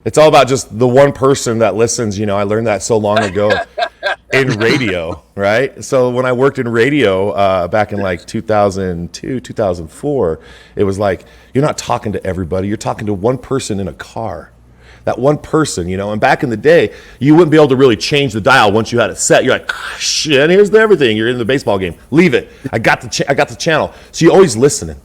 It's all about just the one person that listens. I learned that so long ago in radio, right? So when I worked in radio back in like 2002, 2004, it was like, you're not talking to everybody. You're talking to one person in a car. That one person, and back in the day, you wouldn't be able to really change the dial once you had it set. You're like, shit, here's everything. You're in the baseball game. Leave it. I got the channel. So you're always listening.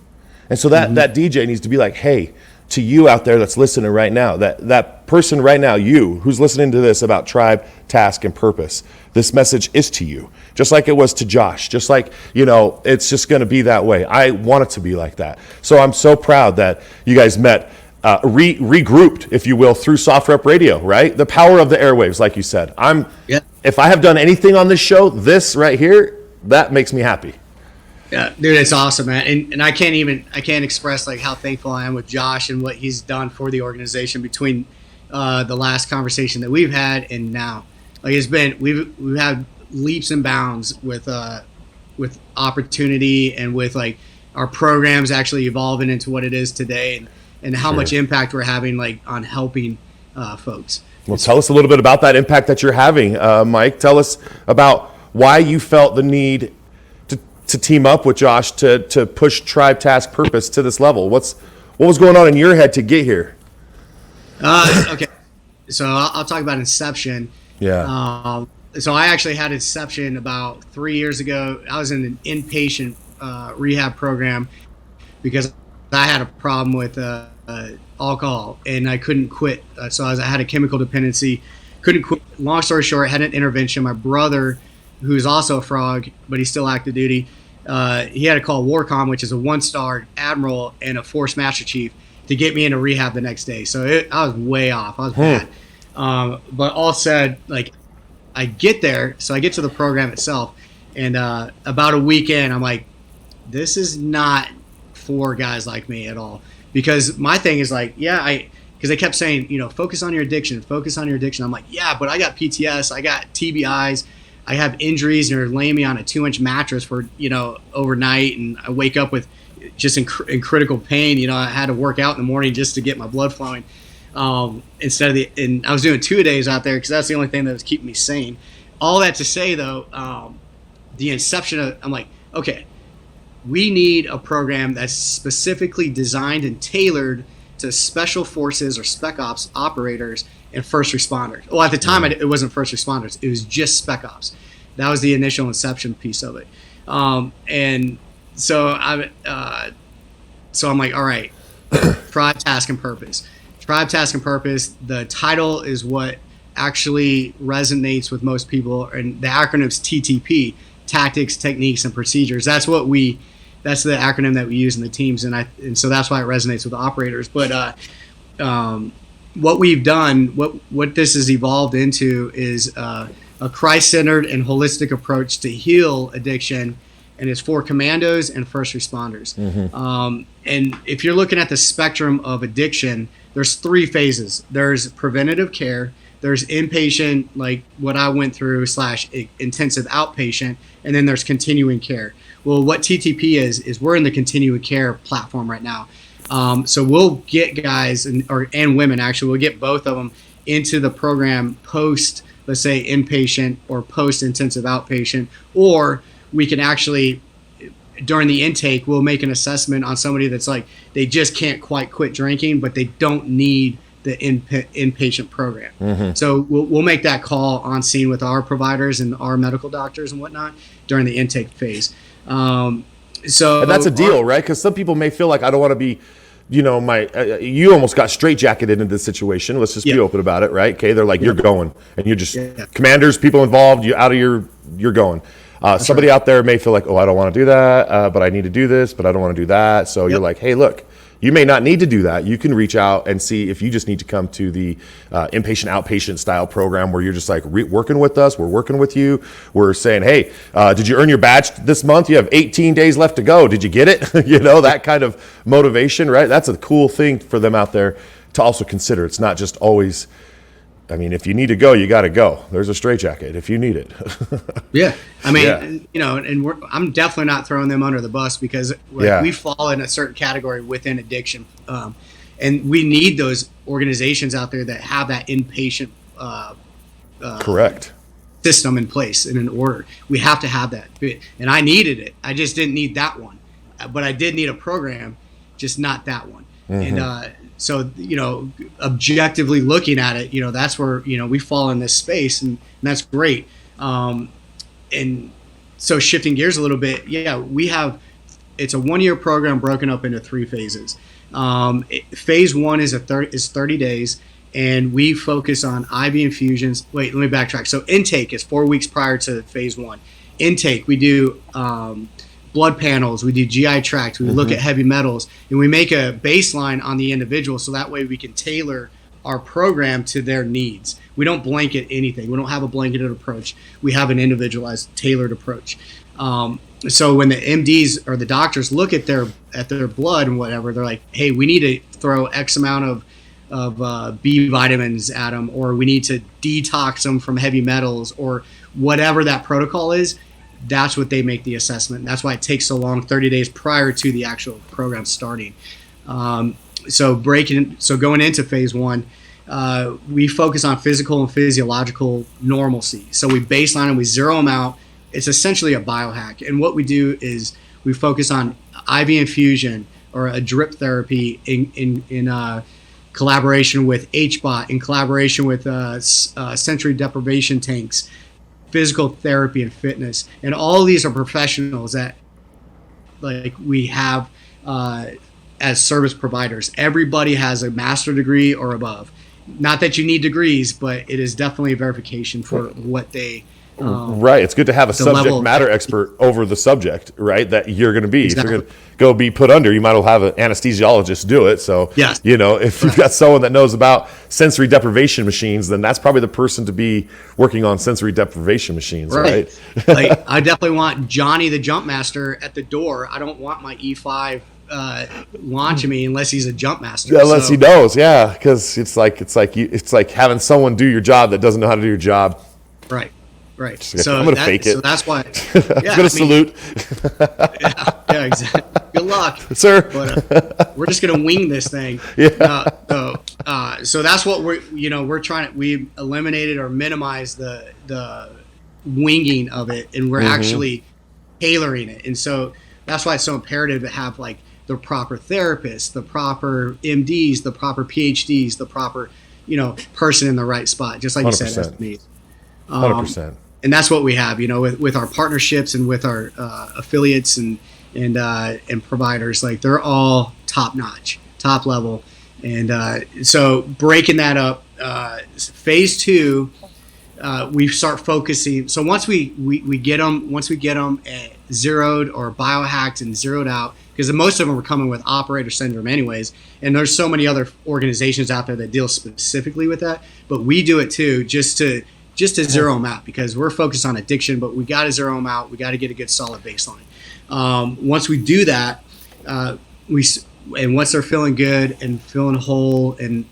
And so that DJ needs to be like, hey, to you out there that's listening right now, that person right now, you who's listening to this about tribe, task, and purpose, this message is to you, just like it was to Josh, just like, it's just going to be that way. I want it to be like that. So I'm so proud that you guys met, regrouped, if you will, through SOFREP Radio, right? The power of the airwaves, like you said. If I have done anything on this show, this right here, that makes me happy. Yeah, dude, it's awesome, man. And I can't express like how thankful I am with Josh and what he's done for the organization between the last conversation that we've had and now. Like we've had leaps and bounds with opportunity and with like our programs actually evolving into what it is today and how much impact we're having like on helping folks. Well, tell us a little bit about that impact that you're having, Mike. Tell us about why you felt the need to team up with Josh to push Tribe Task Purpose to this level. What was going on in your head to get here? Okay, so I'll talk about Inception. Yeah. So I actually had Inception about 3 years ago. I was in an inpatient rehab program because I had a problem with alcohol and I couldn't quit. So I had a chemical dependency, couldn't quit. Long story short, had an intervention. My brother, who's also a frog, but he's still active duty, he had to call Warcom, which is a 1-star admiral and a force master chief, to get me into rehab the next day. So I was way off. I was bad. But all said, like, I get there, so I get to the program itself, and about a week in, I'm like, this is not for guys like me at all. Because my thing is like, because they kept saying, focus on your addiction, focus on your addiction. I'm like, yeah, but I got PTS, I got TBIs, I have injuries, and they're laying me on a 2-inch mattress for, overnight, and I wake up with just in critical pain. I had to work out in the morning just to get my blood flowing. And I was doing 2-a-days out there because that's the only thing that was keeping me sane. All that to say, though, the inception of, I'm like, okay, we need a program that's specifically designed and tailored to special forces or spec ops operators and first responders. Well, at the time, it wasn't first responders. It was just spec ops. That was the initial inception piece of it. And so I'm like, all right, Tribe, Task, and Purpose. Tribe, Task, and Purpose, the title is what actually resonates with most people, and the acronym's TTP, Tactics, Techniques, and Procedures. That's the acronym that we use in the teams, and so that's why it resonates with the operators. But what we've done, what this has evolved into is a Christ-centered and holistic approach to heal addiction, and it's for commandos and first responders. Mm-hmm. And if you're looking at the spectrum of addiction, there's 3 phases. There's preventative care, there's inpatient, like what I went through / intensive outpatient, and then there's continuing care. Well, what TTP is we're in the continuing care platform right now. So we'll get guys and women, actually, we'll get both of them into the program post, let's say, inpatient or post intensive outpatient, or we can actually, during the intake, we'll make an assessment on somebody that's like, they just can't quite quit drinking, but they don't need the inpatient program. Mm-hmm. So we'll make that call on scene with our providers and our medical doctors and whatnot during the intake phase. And that's a deal, right? Because some people may feel like, I don't want to be, you almost got straitjacketed into this situation. Let's just be open about it, right? Okay, they're like, you're going, and you're just commanders, people involved, you're going. Somebody out there may feel like, oh, I don't want to do that, but I need to do this, but I don't want to do that. So you're like, hey, look, you may not need to do that. You can reach out and see if you just need to come to the inpatient, outpatient style program where you're just like working with us. We're working with you. We're saying, hey, did you earn your badge this month? You have 18 days left to go. Did you get it? That kind of motivation, right? That's a cool thing for them out there to also consider. It's not just always, if you need to go, you got to go. There's a straitjacket if you need it. Yeah. And I'm definitely not throwing them under the bus because we fall in a certain category within addiction. And we need those organizations out there that have that inpatient correct system in place and in order. We have to have that. And I needed it. I just didn't need that one. But I did need a program, just not that one. And so, objectively looking at it, that's where, we fall in this space, and that's great. And so shifting gears a little bit, it's a 1-year program broken up into 3 phases. Phase 1 is 30 days, and we focus on IV infusions. Wait, let me backtrack. So intake is 4 weeks prior to phase 1. Intake, we do blood panels, we do GI tract, we look at heavy metals, and we make a baseline on the individual, so that way we can tailor our program to their needs. We don't blanket anything. We don't have a blanketed approach. We have an individualized, tailored approach. So when the MDs or the doctors look at their blood and whatever, they're like, hey, we need to throw X amount of B vitamins at them, or we need to detox them from heavy metals, or whatever that protocol is. That's what they make the assessment. That's why it takes so long, 30 days prior to the actual program starting. So going into phase 1, we focus on physical and physiological normalcy. So we baseline and we zero them out. It's essentially a biohack. And what we do is we focus on IV infusion or a drip therapy in collaboration with HBOT, in collaboration with sensory deprivation tanks, physical therapy and fitness. And all of these are professionals that we have as service providers. Everybody has a master's degree or above. Not that you need degrees, but it is definitely a verification for what they right. It's good to have a subject matter expert over the subject, right? That you're going to be. Exactly. If you're going to go be put under, you might as well have an anesthesiologist do it. So, yes. If you've got someone that knows about sensory deprivation machines, then that's probably the person to be working on sensory deprivation machines, right? I definitely want Johnny the jump master at the door. I don't want my E5 launching me unless he's a jump master. Yeah, unless he knows, because it's like having someone do your job that doesn't know how to do your job. Right. So I'm gonna fake it. So that's why. I'm gonna salute. Yeah, exactly. Good luck, sir. But we're just gonna wing this thing. Yeah. So that's what we're trying to. We eliminated or minimized the winging of it, and we're actually tailoring it. And so that's why it's so imperative to have the proper therapists, the proper MDs, the proper PhDs, the proper person in the right spot. Just like 100%. You said, SMEs. 100%. And that's what we have, with our partnerships and with our affiliates and providers. They're all top notch, top level. And so breaking that up, phase 2, we start focusing. So once we get them zeroed or biohacked and zeroed out, because most of them are coming with operator syndrome anyways, and there's so many other organizations out there that deal specifically with that, but we do it too, just to zero them out, because we're focused on addiction, but we got to zero them out. We got to get a good solid baseline. Once we do that, and once they're feeling good and feeling whole and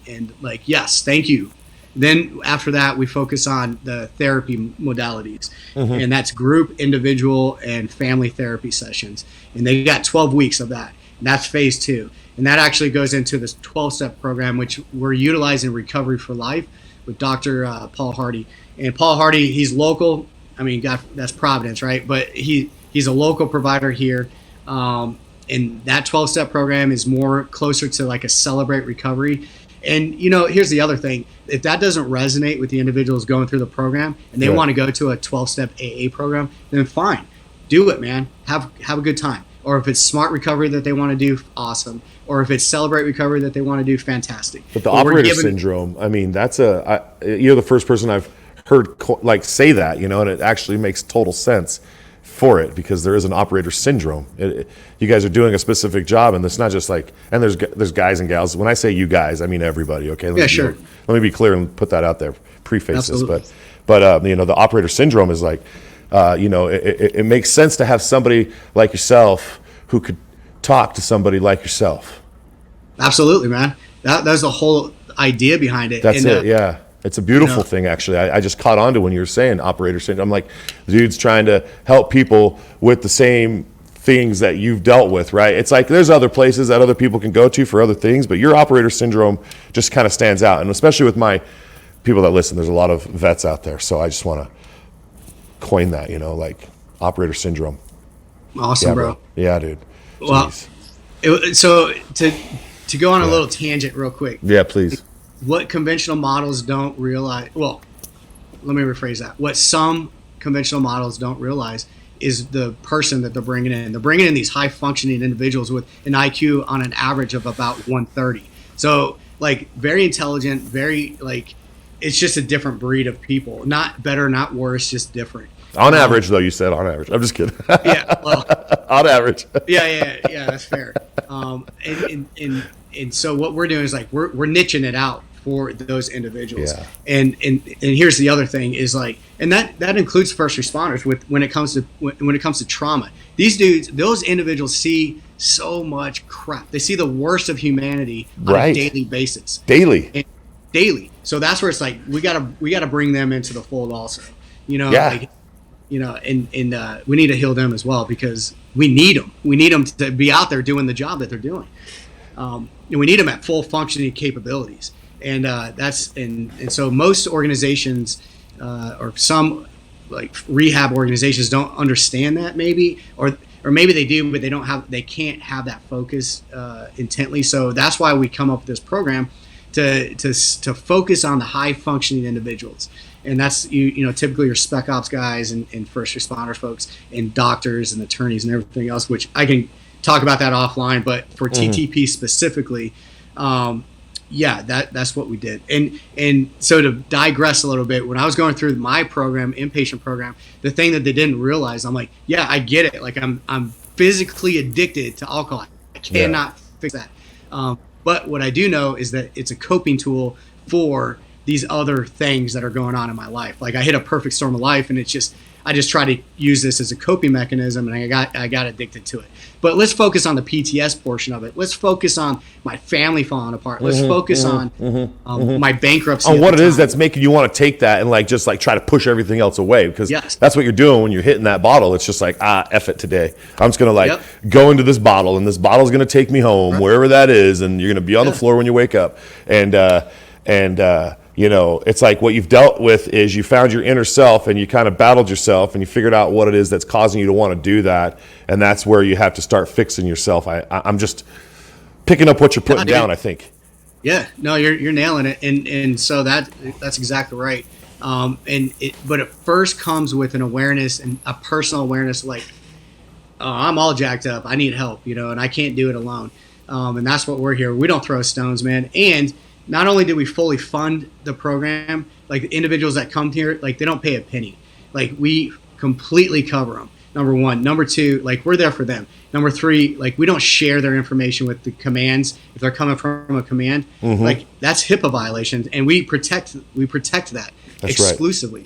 yes, thank you. Then after that, we focus on the therapy modalities, and that's group, individual, and family therapy sessions. And they got 12 weeks of that. And that's phase 2. And that actually goes into this 12-step program, which we're utilizing Recovery for Life with Dr. Paul Hardy. And Paul Hardy, he's local. I mean, that's Providence, right? But he's a local provider here. And that 12-step program is more closer to a Celebrate Recovery. And, here's the other thing. If that doesn't resonate with the individuals going through the program and they want to go to a 12-step AA program, then fine. Do it, man. Have a good time. Or if it's Smart Recovery that they want to do, awesome. Or if it's Celebrate Recovery that they want to do, fantastic. But the operator syndrome, I mean, that's you're the first person I've heard say that, and it actually makes total sense for it, because there is an operator syndrome. You guys are doing a specific job, and it's not just and there's guys and gals. When I say you guys, I mean everybody. Okay. Sure. Let me be clear and put that out there. Preface Absolutely. This, but the operator syndrome is it makes sense to have somebody like yourself who could talk to somebody like yourself. Absolutely, man. That's the whole idea behind it. That's it. Yeah. It's a beautiful thing, actually. I just caught on to when you were saying operator syndrome. I'm like, the dude's trying to help people with the same things that you've dealt with, right? It's like there's other places that other people can go to for other things, but your operator syndrome just kind of stands out. And especially with my people that listen, there's a lot of vets out there. So I just want to coin that, like operator syndrome. Awesome, Yeah, bro. Yeah, dude. Well, so to go on a little tangent real quick. Yeah, please. What conventional models don't realize, well, let me rephrase that. What some conventional models don't realize is the person that they're bringing in. They're bringing in these high functioning individuals with an IQ on an average of about 130. So like very intelligent, very like, it's just a different breed of people. Not better, not worse, just different. On average, though, you said on average. I'm just kidding. Yeah, well, on average. Yeah, that's fair. And so what we're doing is like we're niching it out for those individuals. Yeah. And here's the other thing is like, and that includes first responders when it comes to trauma. These dudes, those individuals see so much crap. They see the worst of humanity on a daily basis. Daily. So that's where it's like we gotta bring them into the fold also. Yeah. And we need to heal them as well because we need them. We need them to be out there doing the job that they're doing. And we need them at full functioning capabilities. And so most organizations or some like rehab organizations don't understand that maybe, or maybe they do, but they can't have that focus intently. So that's why we come up with this program to focus on the high functioning individuals. And that's typically your spec ops guys and first responder folks and doctors and attorneys and everything else, which I can talk about that offline. But for TTP specifically, that's what we did. And so to digress a little bit, when I was going through my program, inpatient program, the thing that they didn't realize, I'm like, yeah, I get it. Like I'm physically addicted to alcohol. I cannot fix that. But what I do know is that it's a coping tool for these other things that are going on in my life. Like I hit a perfect storm of life, and I just try to use this as a coping mechanism, and I got addicted to it. But let's focus on the PTS portion of it. Let's focus on my family falling apart. Let's focus on my bankruptcy. On what it is that's making you want to take that and like just like try to push everything else away, because that's what you're doing when you're hitting that bottle. It's just like F it today. I'm just gonna go into this bottle, and this bottle's gonna take me home wherever that is, and you're gonna be on the floor when you wake up. It's like what you've dealt with is you found your inner self and you kind of battled yourself and you figured out what it is that's causing you to want to do that. And that's where you have to start fixing yourself. I'm just picking up what you're putting down, I think. Yeah, no, you're nailing it. And so that's exactly right. But it first comes with an awareness and a personal awareness, like, I'm all jacked up. I need help, and I can't do it alone. And that's what we're here. We don't throw stones, man. And not only did we fully fund the program, like the individuals that come here, like they don't pay a penny. Like we completely cover them. Number one. Number two, like we're there for them. Number three, like we don't share their information with the commands if they're coming from a command. Like that's HIPAA violations, and we protect that exclusively,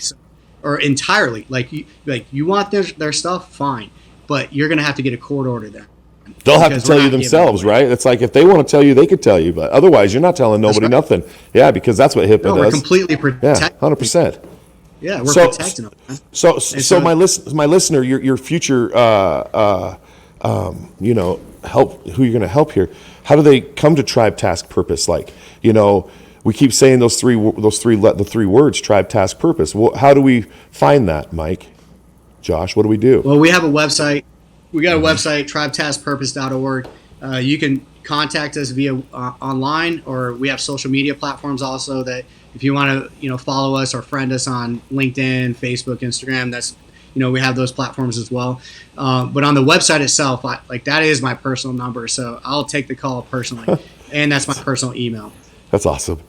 or entirely. Like you want their stuff, fine, but you're gonna have to get a court order there. They'll have to tell you themselves, right? It's like if they want to tell you, they could tell you, but otherwise, you're not telling nobody nothing. Yeah, because that's what HIPAA does. We're completely protected. Yeah, 100%. Yeah, we're protecting them. So my listener, your future, help who you're going to help here. How do they come to Tribe Task Purpose? Like, we keep saying the three words, Tribe Task Purpose. Well, how do we find that, Mike? Josh, what do we do? Well, we have a website. We got a website, tribetaskpurpose.org. You can contact us via online, or we have social media platforms also that if you want to, follow us or friend us on LinkedIn, Facebook, Instagram, that's, we have those platforms as well. But on the website itself, that is my personal number. So I'll take the call personally. And that's my personal email. That's awesome.